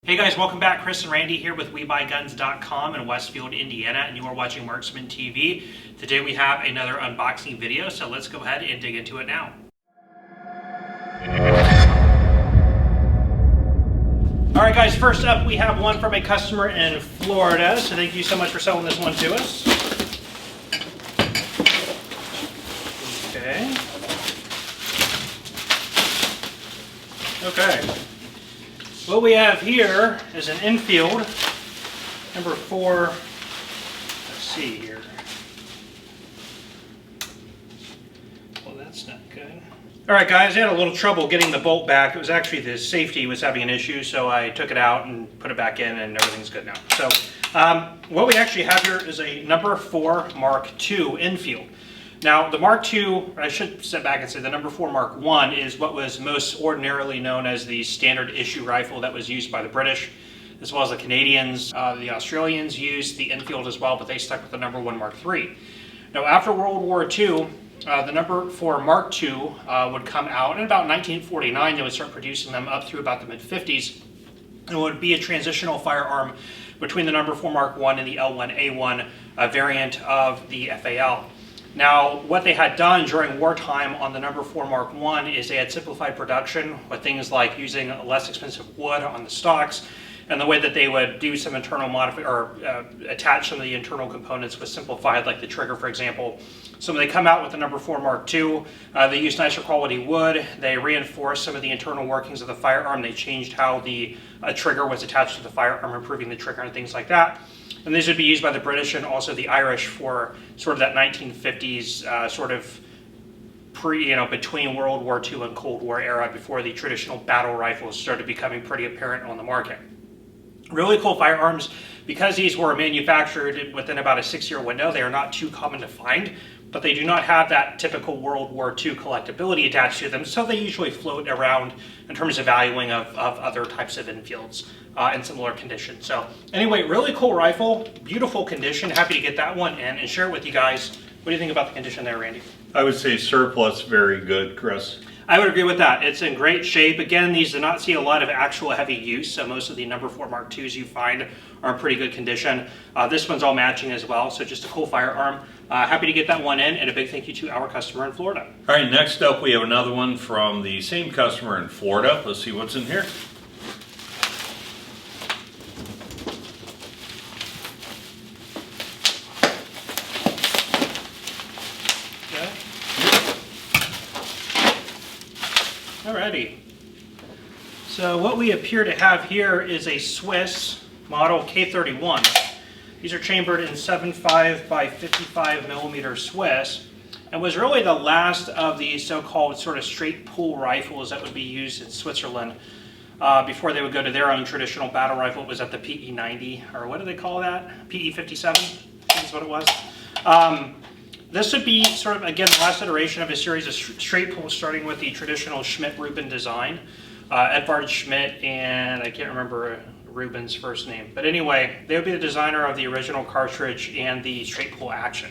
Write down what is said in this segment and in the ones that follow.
Hey guys, welcome back. Chris and Randy here with WeBuyGuns.com in Westfield, Indiana, and you are watching Marksman TV. Today we have another unboxing video, so let's go ahead and dig into it now. Alright guys, first up we have one from a customer in Florida, so thank you so much for selling this one to us. Okay. What we have here is an Enfield number 4. Let's see here. Well, that's not good. All right, guys, I had a little trouble getting the bolt back. It was actually the safety was having an issue, so I took it out and put it back in, and everything's good now. So, what we actually have here is a number 4 Mark II Enfield. Now, the Mark II, I should step back and say the number 4 Mark I is what was most ordinarily known as the standard issue rifle that was used by the British, as well as the Canadians. The Australians used the Enfield as well, but they stuck with the number 1 Mark III. Now, after World War II, the number 4 Mark II would come out. In about 1949, they would start producing them up through about the mid-50s. And it would be a transitional firearm between the number 4 Mark I and the L1A1 variant of the FAL. Now, what they had done during wartime on the number 4 Mark I is they had simplified production with things like using less expensive wood on the stocks, and the way that they would do some internal attach some of the internal components was simplified, like the trigger, for example. So when they come out with the number 4 Mark II, they use nicer quality wood. They reinforced some of the internal workings of the firearm. They changed how the trigger was attached to the firearm, improving the trigger and things like that. And these would be used by the British and also the Irish for sort of that 1950s sort of between World War II and Cold War era, before the traditional battle rifles started becoming pretty apparent on the market. Really cool firearms. Because these were manufactured within about a 6-year window, they are not too common to find, but they do not have that typical World War II collectability attached to them, so they usually float around in terms of valuing of other types of Enfields in similar condition. So anyway, really cool rifle, beautiful condition. Happy to get that one in and share it with you guys. What do you think about the condition there, Randy? I would say surplus, very good, Chris. I would agree with that. It's in great shape. Again, these do not see a lot of actual heavy use, so most of the number 4 Mark IIs you find are in pretty good condition. This one's all matching as well, so just a cool firearm. Happy to get that one in, and a big thank you to our customer in Florida. All right, next up we have another one from the same customer in Florida. Let's see what's in here. Alrighty, so what we appear to have here is a Swiss model K31. These are chambered in 7.5 by 55 millimeter Swiss, and was really the last of the so-called sort of straight pull rifles that would be used in Switzerland before they would go to their own traditional battle rifle. It was at the PE90, or what do they call that? PE57, I think is what it was. This would be sort of, again, the last iteration of a series of straight pulls, starting with the traditional Schmidt-Rubin design. Edvard Schmidt, and I can't remember Rubin's first name. But anyway, they would be the designer of the original cartridge and the straight pull action.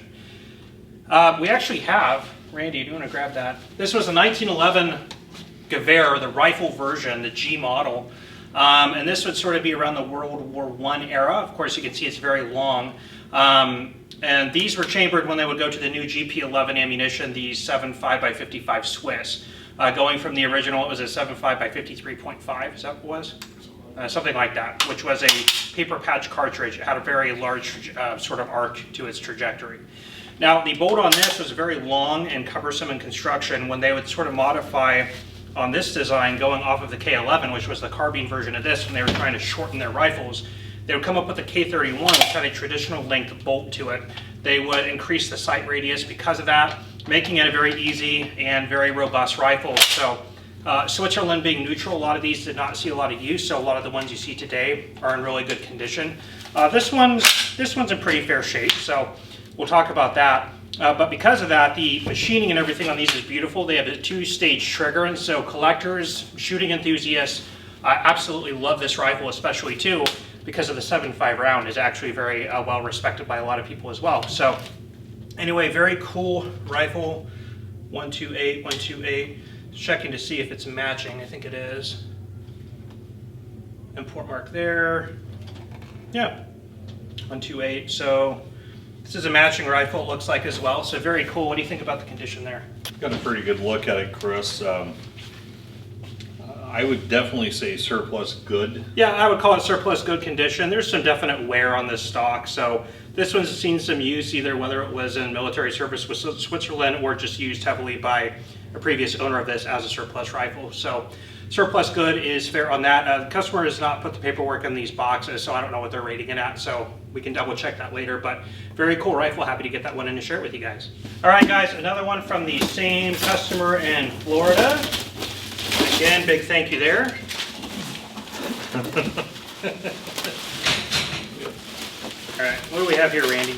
We actually have, Randy, do you want to grab that? This was a 1911 Gewehr, the rifle version, the G model. And this would sort of be around the World War I era. Of course, you can see it's very long. And these were chambered when they would go to the new GP11 ammunition, the 7.5 by 55 Swiss. Going from the original, it was a 7.5 by 53.5, is that what it was? Something like that, which was a paper patch cartridge. It had a very large sort of arc to its trajectory. Now, the bolt on this was very long and cumbersome in construction. When they would sort of modify on this design, going off of the K11, which was the carbine version of this, when they were trying to shorten their rifles, they would come up with the K31, which had a traditional length bolt to it. They would increase the sight radius because of that, making it a very easy and very robust rifle. So Switzerland being neutral, a lot of these did not see a lot of use, so a lot of the ones you see today are in really good condition. This one's in pretty fair shape, so we'll talk about that. But because of that, the machining and everything on these is beautiful. They have a 2-stage trigger, and so collectors, shooting enthusiasts, absolutely love this rifle, especially too, because of the 7.5 round is actually very well respected by a lot of people as well. So anyway, very cool rifle, 128, 128. Checking to see if it's matching. I think it is. import mark there. Yeah, 128. So this is a matching rifle, it looks like as well. So very cool. What do you think about the condition there? Got a pretty good look at it, Chris. I would definitely say surplus good. Yeah, I would call it surplus good condition. There's some definite wear on this stock. So this one's seen some use, either whether it was in military service with Switzerland or just used heavily by a previous owner of this as a surplus rifle. So surplus good is fair on that. The customer has not put the paperwork in these boxes, so I don't know what they're rating it at. So we can double check that later, but very cool rifle. Happy to get that one in and share it with you guys. All right, guys, another one from the same customer in Florida. Again, big thank you there. All right, what do we have here, Randy?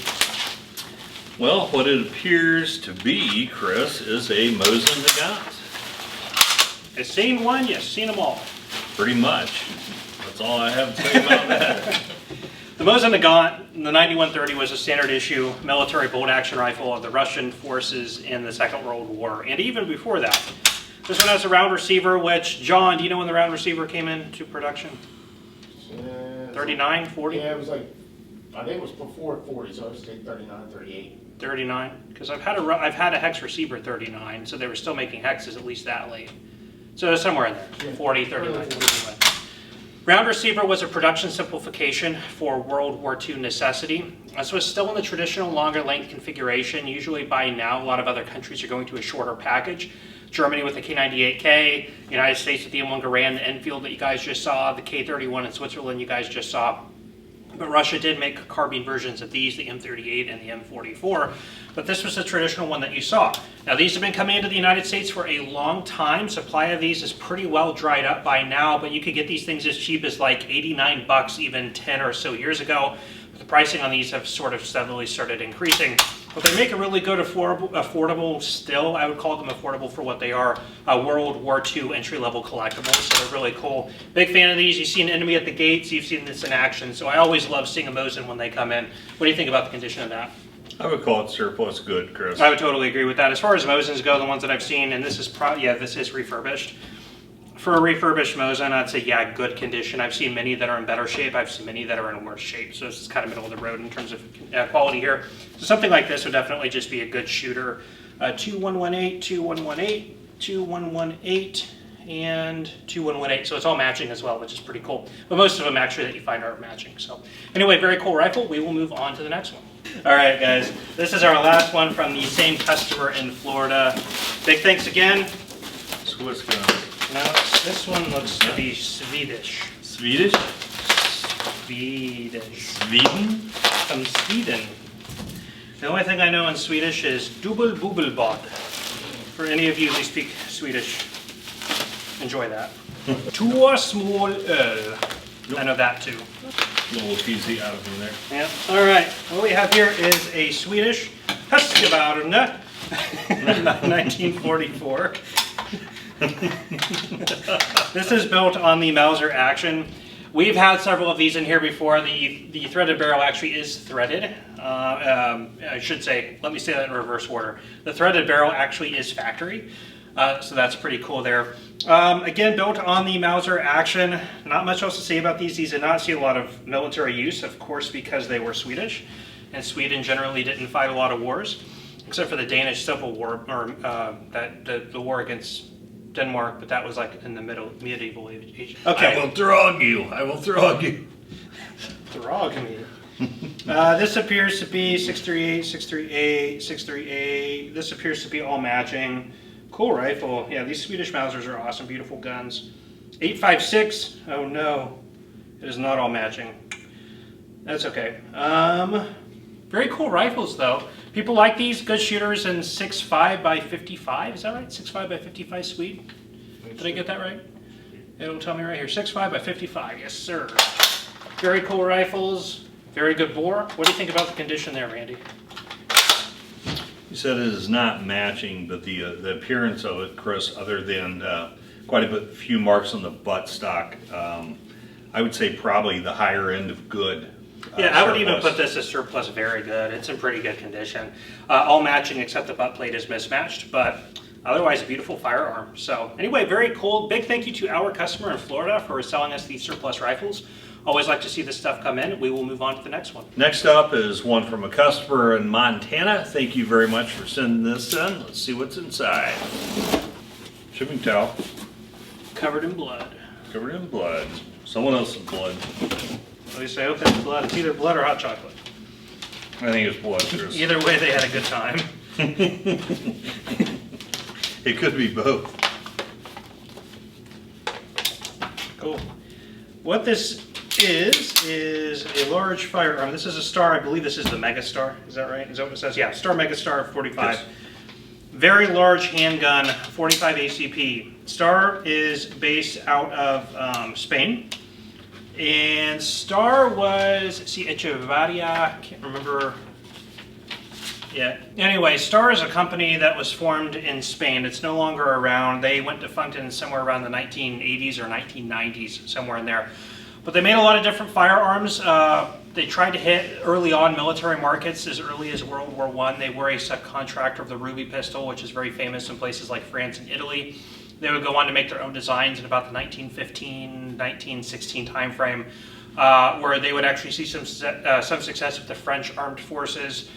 Well, what it appears to be, Chris, is a Mosin Nagant. You've seen one, you've seen them all. Pretty much. That's all I have to say about that. The Mosin Nagant, the 9130, was a standard issue military bolt action rifle of the Russian forces in the Second World War, and even before that. This one has a round receiver, which, John, do you know when the round receiver came into production? 39, 40? Yeah, it was like, I think it was before 40, so I was saying 39, 38. 39, because I've had a hex receiver 39, so they were still making hexes at least that late. So somewhere in there, Yeah. 40, 39. Round receiver was a production simplification for World War II necessity. This was still in the traditional longer length configuration. Usually by now, a lot of other countries are going to a shorter package. Germany with the K98K, United States with the M1 Garand, the Enfield that you guys just saw, the K31 in Switzerland you guys just saw. But Russia did make carbine versions of these, the M38 and the M44, but this was the traditional one that you saw. Now these have been coming into the United States for a long time. Supply of these is pretty well dried up by now, but you could get these things as cheap as like 89 bucks even 10 or so years ago. But the pricing on these have sort of steadily started increasing. But they make a really good affordable still, I would call them affordable for what they are, World War II entry-level collectibles, so they're really cool. Big fan of these. You've seen Enemy at the Gates, you've seen this in action, so I always love seeing a Mosin when they come in. What do you think about the condition of that? I would call it surplus good, Chris. I would totally agree with that. As far as Mosins go, the ones that I've seen, and this is this is refurbished. For a refurbished Mosin, I'd say, yeah, good condition. I've seen many that are in better shape. I've seen many that are in worse shape. So this is kind of middle of the road in terms of quality here. So something like this would definitely just be a good shooter. 2118, 2118, 2118, and 2118. So it's all matching as well, which is pretty cool. But most of them actually that you find are matching. So anyway, very cool rifle. We will move on to the next one. All right, guys. This is our last one from the same customer in Florida. Big thanks again. Swiss gun. Now, this one looks to be Swedish. Swedish? Swedish. Sweden? From Sweden. The only thing I know in Swedish is dubbel bubbelbad. For any of you who speak Swedish, enjoy that. Två small öl. I know that too. A little easy out of in there. Yeah. All right. What we have here is a Swedish Husqvarna, 1944. This is built on the Mauser Action. We've had several of these in here before. The threaded barrel actually is threaded. I should say, let me say that in reverse order. The threaded barrel actually is factory, so that's pretty cool there. Again, built on the Mauser Action. Not much else to say about these. These did not see a lot of military use, of course, because they were Swedish, and Sweden generally didn't fight a lot of wars, except for the Danish Civil War, or the war against Denmark, but that was like in the medieval age. Okay. I will throg you. I will throg you. Throg me. This appears to be 638, 638, 638. This appears to be all matching. Cool rifle. Yeah, these Swedish Mausers are awesome, beautiful guns. 856. Oh no, it is not all matching. That's okay. Very cool rifles though. People like these, good shooters in 6.5 by 55, is that right? 6.5 by 55 Swede? Did I get that right? It'll tell me right here, 6.5 by 55, yes sir. Very cool rifles, very good bore. What do you think about the condition there, Randy? You said it is not matching, but the appearance of it, Chris, other than quite a few marks on the buttstock, I would say probably the higher end of good. Yeah, I would even put this as surplus very good. It's in pretty good condition. All matching except the butt plate is mismatched, but Otherwise, a beautiful firearm. So anyway, very cool. Big thank you to our customer in Florida for selling us these surplus rifles. Always like to see this stuff come in. We will move on to the next one. Next up is one from a customer in Montana. Thank you very much for sending this in. Let's see what's inside. Shipping towel, Covered in blood. covered in blood. Someone else's blood. At least I hope that's blood. It's either blood or hot chocolate. I think it's blood, Chris. Either way, they had a good time. It could be both. Cool. What this is a large firearm. This is a Star. I believe this is the Mega Star. Is that right? Is that what it says? Yeah, Star Mega Star 45. Yes. Very large handgun, 45 ACP. Star is based out of Spain. And Star was, Echevarria, can't remember. Yeah. Anyway, Star is a company that was formed in Spain. It's no longer around. They went defunct in somewhere around the 1980s or 1990s, somewhere in there. But they made a lot of different firearms. They tried to hit early on military markets as early as World War I. They were a subcontractor of the Ruby pistol, which is very famous in places like France and Italy. They would go on to make their own designs in about the 1915, 1916 timeframe, where they would actually see some success with the French armed forces.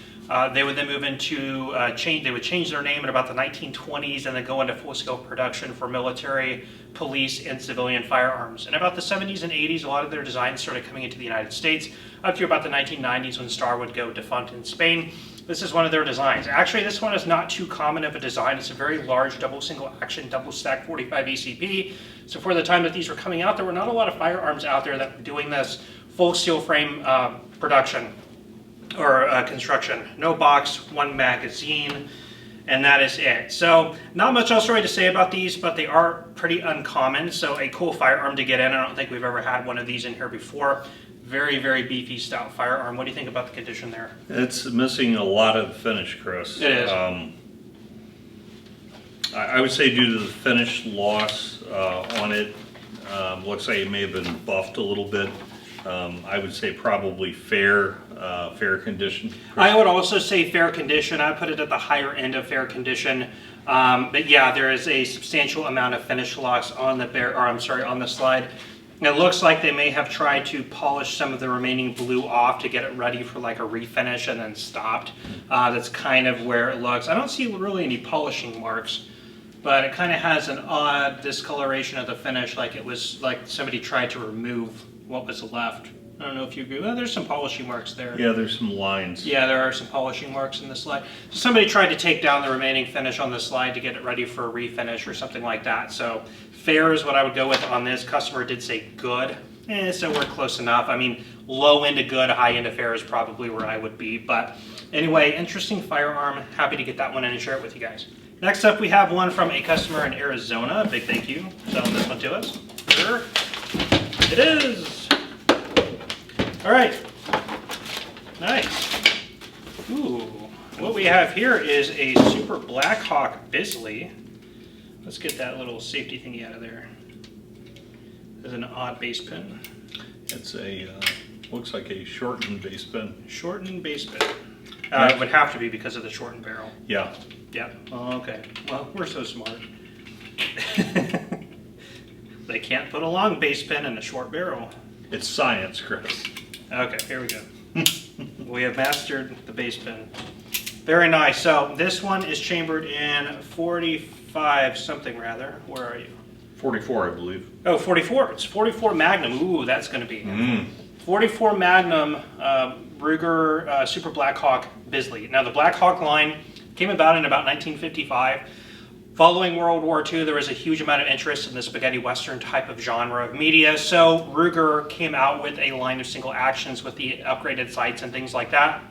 They would then move into they would change their name in about the 1920s and then go into full-scale production for military, police, and civilian firearms. In about the 70s and 80s, a lot of their designs started coming into the United States, up to about the 1990s when Star would go defunct in Spain. This is one of their designs. Actually, this one is not too common of a design. It's a very large double single action, double stack 45 ACP. So for the time that these were coming out, there were not a lot of firearms out there that were doing this full steel frame production or construction. No box, one magazine, and that is it. So not much else really to say about these, but they are pretty uncommon. So a cool firearm to get in. I don't think we've ever had one of these in here before. Very, very beefy, stout firearm. What do you think about the condition there? It's missing a lot of finish, Chris. It is. I would say due to the finish loss on it, looks like it may have been buffed a little bit. I would say probably fair condition. I would also say fair condition. I put it at the higher end of fair condition. But yeah, there is a substantial amount of finish loss on the on the slide. It looks like they may have tried to polish some of the remaining blue off to get it ready for like a refinish and then stopped. That's kind of where it looks. I don't see really any polishing marks, but it kind of has an odd discoloration of the finish, like it was like somebody tried to remove what was left. I don't know if you agree. Well, there's some polishing marks there. Yeah, there's some lines. Yeah, there are some polishing marks in the slide. So somebody tried to take down the remaining finish on the slide to get it ready for a refinish or something like that. So fair is what I would go with on this. Customer did say good. So we're close enough. I mean, low end of good, high end of fair is probably where I would be. But anyway, interesting firearm. Happy to get that one in and share it with you guys. Next up, we have one from a customer in Arizona. Big thank you for selling this one to us. Sure. It is. All right. Nice. Ooh. What we have here is a Super Blackhawk Bisley. Let's get that little safety thingy out of there. There's an odd base pin. It's a, looks like a shortened base pin. Shortened base pin. It would have to be because of the shortened barrel. Yeah. Yeah. Oh, okay. Well, we're so smart. They can't put a long base pin in a short barrel. It's science, Chris. Okay, here we go. We have mastered the base pin. Very nice. So this one is chambered in 45 something rather. Where are you? 44, I believe. Oh, 44. It's 44 Magnum. Ooh, that's going to be 44 Magnum Ruger Super Blackhawk Bisley. Now the Blackhawk line came about in about 1955. Following World War II, there was a huge amount of interest in the spaghetti western type of genre of media, so Ruger came out with a line of single actions with the upgraded sights and things like that,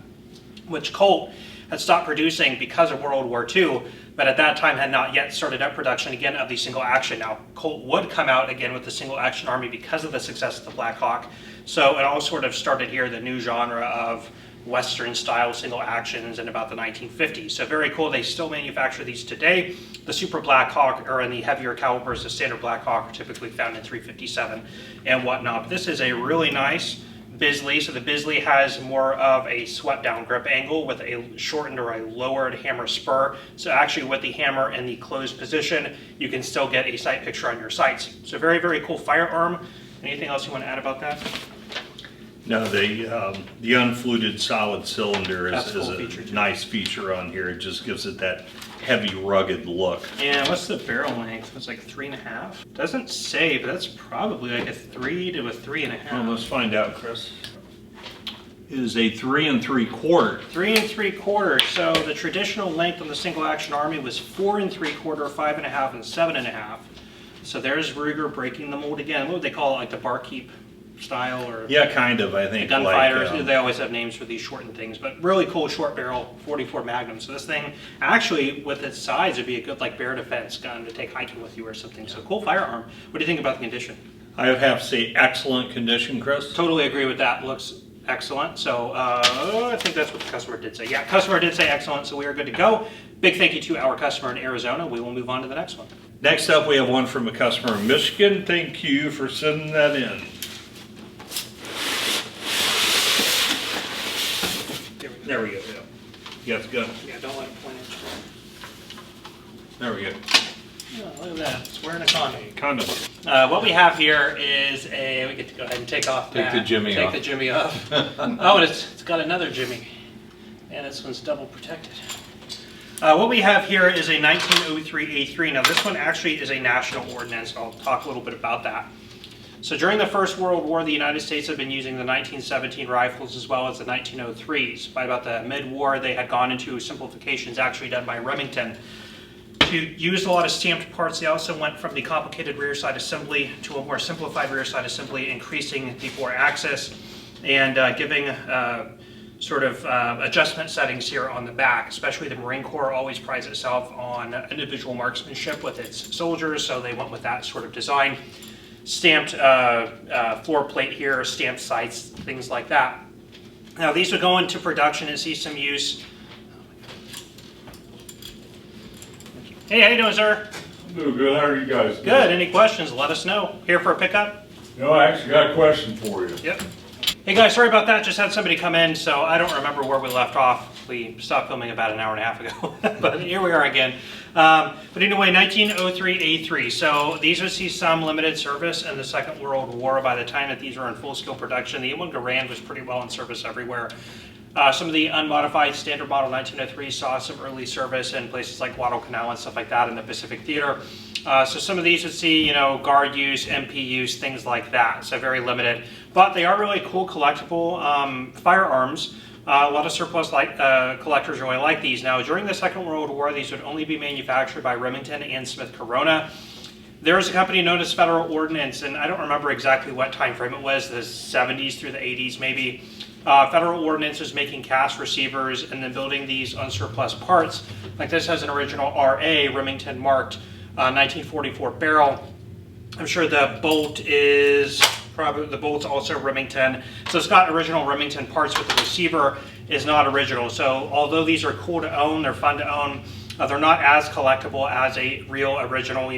which Colt had stopped producing because of World War II, but at that time had not yet started up production again of the single action. Now, Colt would come out again with the single action army because of the success of the Blackhawk, so it all sort of started here, the new genre of Western style single actions in about the 1950s. So very cool. They still manufacture these today. The Super Blackhawk are in the heavier calibers. The standard Blackhawk are typically found in .357 and whatnot. But this is a really nice Bisley. So the Bisley has more of a swept down grip angle with a shortened or a lowered hammer spur. So actually with the hammer in the closed position, you can still get a sight picture on your sights. So very, very cool firearm. Anything else you want to add about that? No, the unfluted solid cylinder That's is a cool a feature, too. nice feature on here. It just gives it that heavy, rugged look. And what's the barrel length? It's like 3.5. Doesn't say, but that's probably like a 3 to a 3.5. Well, let's find out, Chris. It is a 3 3/4. 3 3/4. So the traditional length on the single action Army was 4 3/4, 5.5, and 7.5. So there's Ruger breaking the mold again. What would they call it? Like the barkeep style, or Yeah, kind of, I the think. gunfighters? like, They always have names for these shortened things, but really cool short barrel 44 Magnum. So this thing, actually, with its size, would be a good like bear defense gun to take hiking with you or something. So cool firearm. What do you think about the condition? I would have to say excellent condition, Chris. Totally agree with that. Looks excellent. So I think that's what the customer did say. Yeah, customer did say excellent, so we are good to go. Big thank you to our customer in Arizona. We will move on to the next one. Next up, we have one from a customer in Michigan. Thank you for sending that in. There we go. Yeah. Yes, go. Yeah, don't let it point it. There we go. Oh, look at that. It's wearing a condom. Condom. What we have here is we get to go ahead and take off Take the that. jimmy Take off. the jimmy off. Oh, and it's got another jimmy. And this one's double protected. What we have here is a 1903 A3. Now this one actually is a national ordinance. I'll talk a little bit about that. So during the First World War, the United States had been using the 1917 rifles as well as the 1903s. By about the mid-war, they had gone into simplifications actually done by Remington. To use a lot of stamped parts, they also went from the complicated rear side assembly to a more simplified rear side assembly, increasing the bore axis and giving sort of adjustment settings here on the back. Especially the Marine Corps always prides itself on individual marksmanship with its soldiers, so they went with that sort of design. Stamped floor plate here, stamped sights, things like that. Now these would go into production and see some use. Hey, how you doing, sir? Doing good. How are you guys? doing? Good. Any questions? Let us know. Here for a pickup? No, I actually got a question for you. Yep. Hey guys, sorry about that. Just had somebody come in, so I don't remember where we left off. We stopped filming about an hour and a half ago, but here we are again. But anyway, 1903 A3. So these would see some limited service in the Second World War. By the time that these were in full-scale production, the M1 Garand was pretty well in service everywhere. Some of the unmodified standard model 1903 saw some early service in places like Guadalcanal and stuff like that in the Pacific Theater. So some of these would see, guard use, MP use, things like that. So very limited, but they are really cool collectible firearms. A lot of surplus collectors really like these. Now, during the Second World War, these would only be manufactured by Remington and Smith Corona. There was a company known as Federal Ordnance, and I don't remember exactly what time frame it was, the 70s through the 80s maybe. Federal Ordnance was making cast receivers and then building these on surplus parts. Like this has an original RA Remington marked 1944 barrel. I'm sure the bolt is probably, the bolt's also Remington. So it's got original Remington parts, but the receiver is not original. So although these are cool to own, they're fun to own, they're not as collectible as a real original,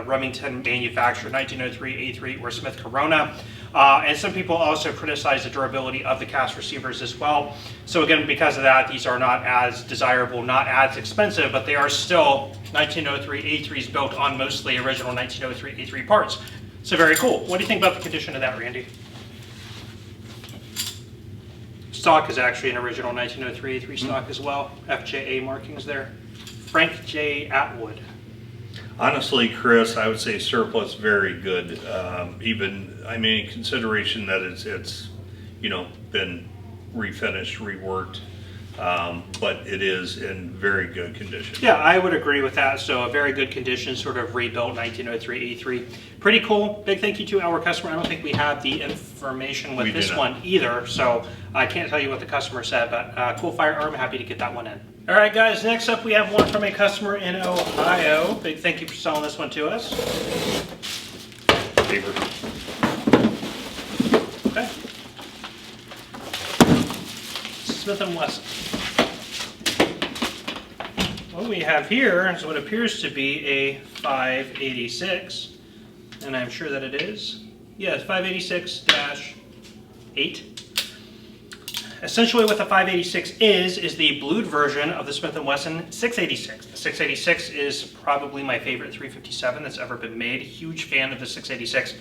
Remington manufactured 1903 A3 or Smith Corona. And some people also criticize the durability of the cast receivers as well. So again, because of that, these are not as desirable, not as expensive, but they are still 1903 A3s built on mostly original 1903 A3 parts. So very cool. What do you think about the condition of that, Randy? Stock is actually an original 1903 A3 stock as well. FJA markings there. Frank J. Atwood. Honestly, Chris, I would say surplus very good. In consideration that it's been refinished, reworked, but it is in very good condition. Yeah, I would agree with that. So a very good condition, sort of rebuilt 1903 A3. Pretty cool. Big thank you to our customer. I don't think we have the information with We do this not. one either, so I can't tell you what the customer said, but cool firearm. Happy to get that one in. All right, guys, next up we have one from a customer in Ohio. Big thank you for selling this one to us. Paper. Okay. Smith & Wesson. What we have here is what appears to be a 586, and I'm sure that it is. Yes, 586-1 8. Essentially what the 586 is the blued version of the Smith & Wesson 686. The 686 is probably my favorite 357 that's ever been made. Huge fan of the 686,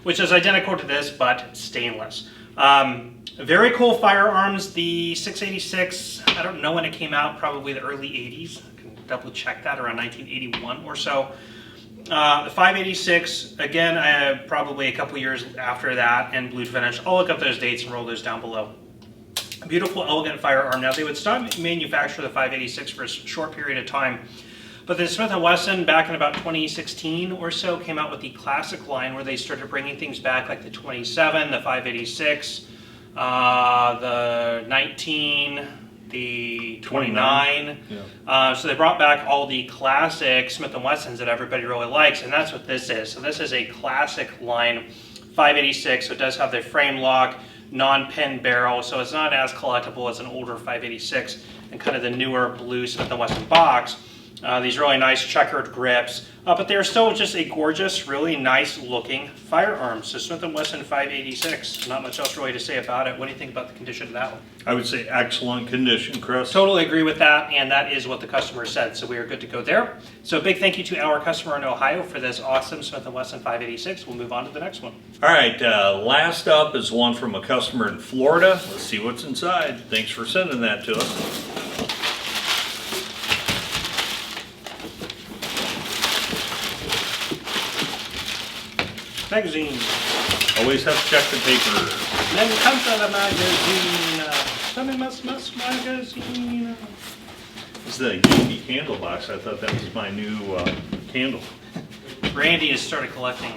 which is identical to this, but stainless. Very cool firearms. The 686, I don't know when it came out, probably the early 80s. I can double check that, around 1981 or so. The 586, again, probably a couple years after that, and blued finish. I'll look up those dates and roll those down below. A beautiful, elegant firearm. Now, they would stop manufacture the 586 for a short period of time, but then Smith & Wesson, back in about 2016 or so, came out with the classic line where they started bringing things back, like the 27, the 586, the 19, the 29. Yeah. So they brought back all the classic Smith & Wessons that everybody really likes, and that's what this is. So this is a classic line 586, so it does have the frame lock, non-pin barrel, so it's not as collectible as an older 586 and kind of the newer blue Smith & Wesson box. These really nice checkered grips, but they're still just a gorgeous, really nice looking firearm. So Smith & Wesson 586, not much else really to say about it. What do you think about the condition of that one? I would say excellent condition, Chris. Totally agree with that, and that is what the customer said, so we are good to go there. So a big thank you to our customer in Ohio for this awesome Smith & Wesson 586. We'll move on to the next one. All right, last up is one from a customer in Florida. Let's see what's inside. Thanks for sending that to us. Magazine. Always have to check the paper. Then comes the magazine. Something must magazine. This is a Yankee candle box. I thought that was my new candle. Randy has started collecting,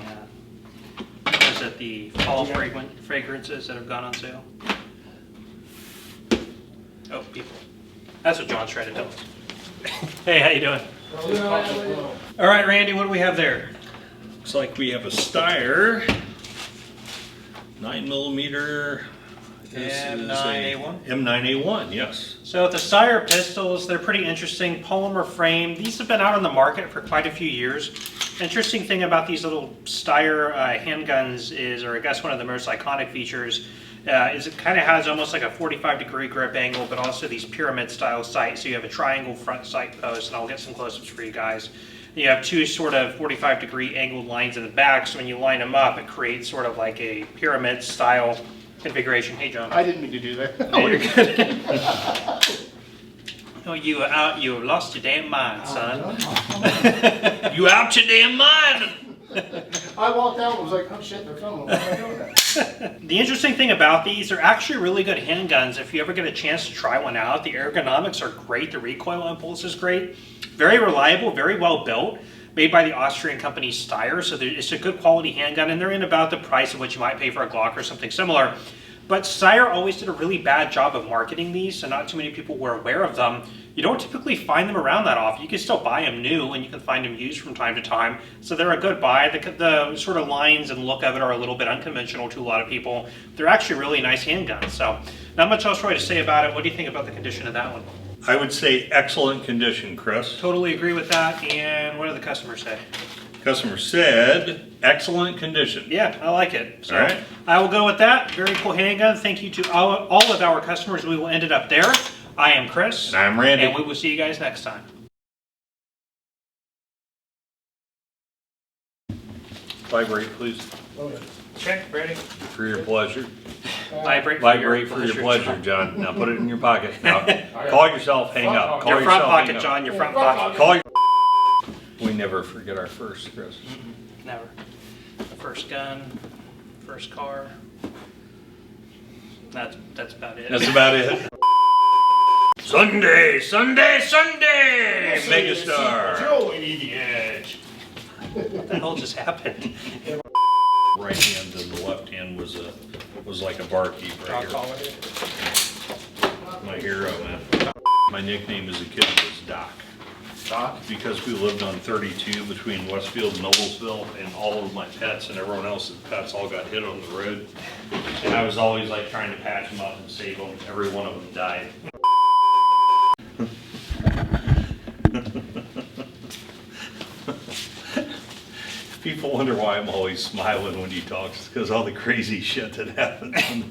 what is it, the fall fragrances that have gone on sale. Oh, people. That's what John's trying to tell us. Hey, how you doing? All right, Randy, what do we have there? Looks like we have a Steyr 9mm. M9A1? M9A1, yes. So the Steyr pistols, they're pretty interesting. Polymer frame. These have been out on the market for quite a few years. Interesting thing about these little Steyr handguns is, or I guess one of the most iconic features, is it kind of has almost like a 45-degree grip angle, but also these pyramid-style sights. So you have a triangle front sight post, and I'll get some close-ups for you guys. You have two sort of 45-degree angled lines in the back, so when you line them up, it creates sort of like a pyramid-style configuration. Hey, John. I didn't mean to do that. Oh, you're good. Oh, you are out. You have lost your damn mind, son. You out your damn mind! I walked out and was like, oh shit, they're coming. What am I doing that? The interesting thing about these, they're actually really good handguns. If you ever get a chance to try one out, the ergonomics are great. The recoil impulse is great. Very reliable, very well built. Made by the Austrian company Steyr, so it's a good quality handgun, and they're in about the price of what you might pay for a Glock or something similar. But Steyr always did a really bad job of marketing these, so not too many people were aware of them. You don't typically find them around that often. You can still buy them new, and you can find them used from time to time. So they're a good buy. The sort of lines and look of it are a little bit unconventional to a lot of people. They're actually really nice handguns. So not much else really to say about it. What do you think about the condition of that one? I would say excellent condition, Chris. Totally agree with that. And what did the customer say? Customer said excellent condition. Yeah, I like it. So All right. I will go with that. Very cool handgun. Thank you to all of our customers. We will end it up there. I am Chris. And I'm Randy. And we will see you guys next time. Vibrate, please. Okay, ready? For your pleasure. Vibrate For your pleasure, John. Now put it in your pocket. Now, call yourself, hang up. Call Your front yourself, hang pocket, up. John. Your front pocket. Call your... We never forget our first, Chris. Never. The first gun, first car. That's about it. That's about it. Sunday, Sunday, Sunday! Megastar. Joe and the edge. What the hell just happened? Right hand and the left hand was like a barkeep right here. My hero, man. My nickname as a kid was Doc. Doc? Because we lived on 32 between Westfield and Noblesville, and all of my pets and everyone else's pets all got hit on the road. And I was always like trying to patch them up and save them. Every one of them died. People wonder why I'm always smiling when he talks, because all the crazy shit that happens.